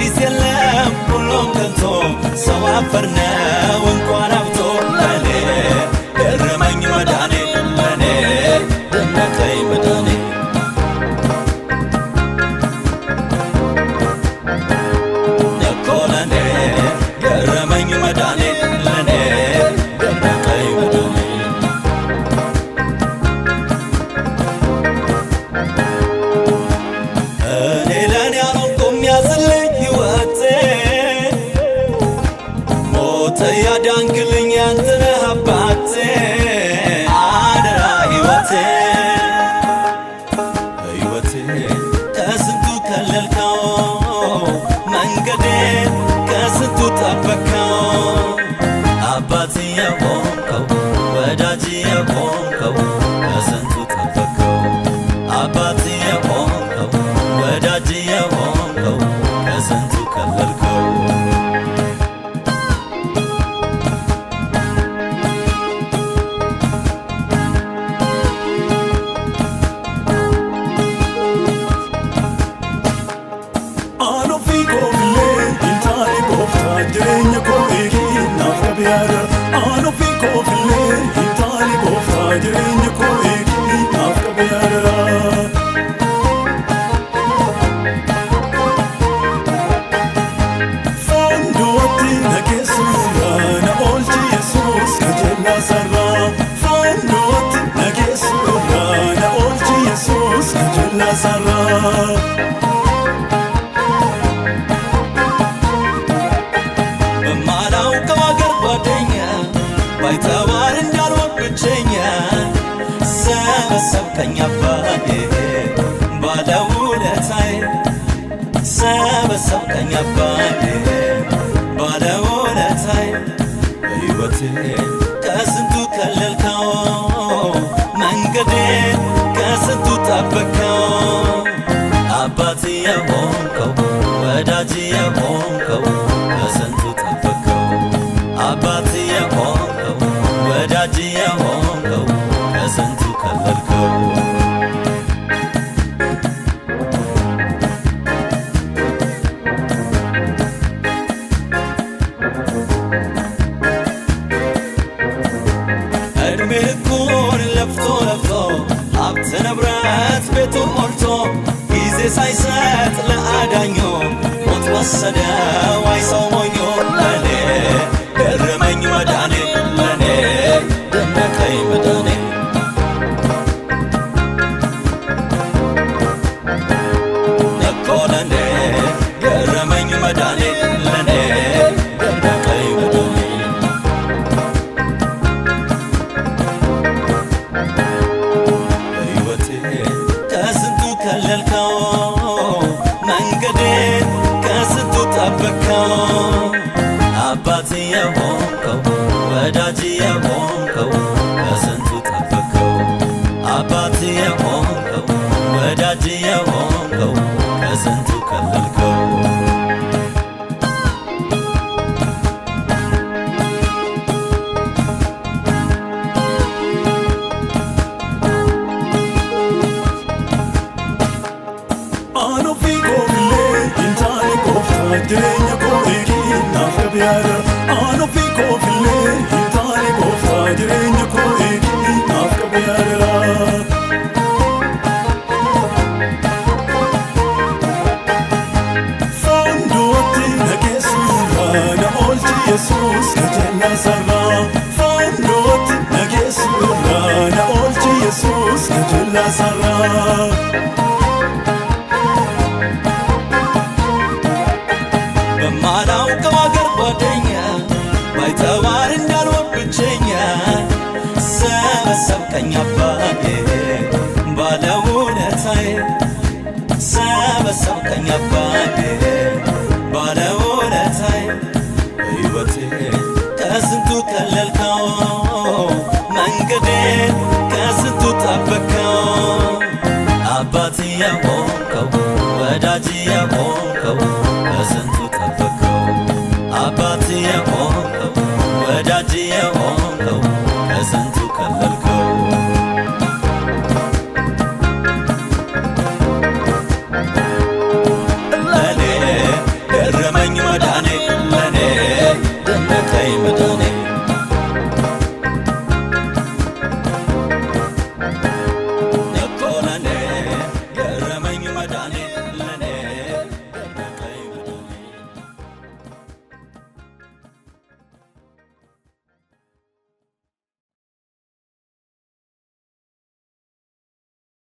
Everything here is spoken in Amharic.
አዲስ የለም ሁሉም ከንቶ ሰው አፈር ነው እንኳን አብቶ ለኔ ገረመኝ መዳኔ ለኔ ደነቀኝ መዳኔ እኮ ለኔ ገረመኝ መዳኔ ለኔ ደነቀኝ መዳኔ እኔ ለኔ አልሆንኩም ያዝልኝ ሕይወቴ ሞተ ያዳንክልኝ ያንተ ነህ አባቴ አደራ ሕይወቴ ሕይወቴ ከስንቱ ከለልከው መንገዴን ከስንቱ ጠበቅከው አባቴ የሆንከው ወዳጅ የሆንከው ከስንቱ ጠበቅከው አባቴ የሆንከው ወዳጅ የሆንከው ከስንቱ ከለልከው jireenya koo eegi naaf qabeera aan ofii koo fillee hin taane gooftaa jireenya koo eegi naaf qabeera foonduwatti na geessuudha na oolchi yesuus kajeellaa sarraa foonduwatti na geessuudha na oolchi yesuus kajeellaa sarraa ባይተዋር እንዳልሆን ብቸኛ ሰበሰብከኝ አባቴ ባለውለታዬ ሰበሰብከኝ አባቴ ባለውለታዬ ሕይወቴ ከስንቱ ከለልከው መንገዴን ከስንቱ ጠበቅከው አባቴ የሆንከው ወዳጅ የሆንከው ከስንቱ ጠበቅከው አባቴ የሆንከው ወዳጅ የሆንከው ከስንቱ ከለልከው እድሜ ልኩን ለፍቶ ለፍቶ ሀብት ንብረት ቤቱን ሞልቶ ጊዜ ሳይሰጥ ለአዳኞ ሞት ወሰደው አይ ሰው ሞኞ ለኔ ገረመኝ መዳኔ ለኔ ደነቀኝ መዳኔ እኮ ለኔ ገረመኝ መዳኔ ለኔ ደነቀኝ መዳኔ ሕይወቴ ከስንቱ ከለልከው መንገዴን ከስንቱ ጠበቅከው አባቴ የሆንከው ወዳጅ የሆንከው ከስንቱ ጠበቅከው አባቴ የሆንከው ወዳጅ የሆንከው ከስንቱ ከለልከው aan ofii koo fillee hin taane gooftaa jireenya koo eegi naaf qabeera aan ofii koo fillee hin taane gooftaa jireenya koo eegi naaf qabeera foonduwatti na geessuudha na oolchi yesuus kajeellaa sarraa foonduwatti na geessuudha na oolchi yesuus kajeellaa sarraa በማላውቀው አገር ጓደኛ ባይተዋር እንዳልሆን ብቸኛ ሰበሰብከኝ አባቴ ባለውለታዬ ሰበሰብከኝ አባቴ ባለውለታዬ ሕይወቴ ከስንቱ ከለልከው መንገዴን ከስንቱ ጠበቅከው አባቴ የሆንከው ወዳጅ የሆንከው ከስንቱ ጠበቅከው አባቴ የሆንከው ወዳጅ የሆንከው ከስንቱ ከለልከው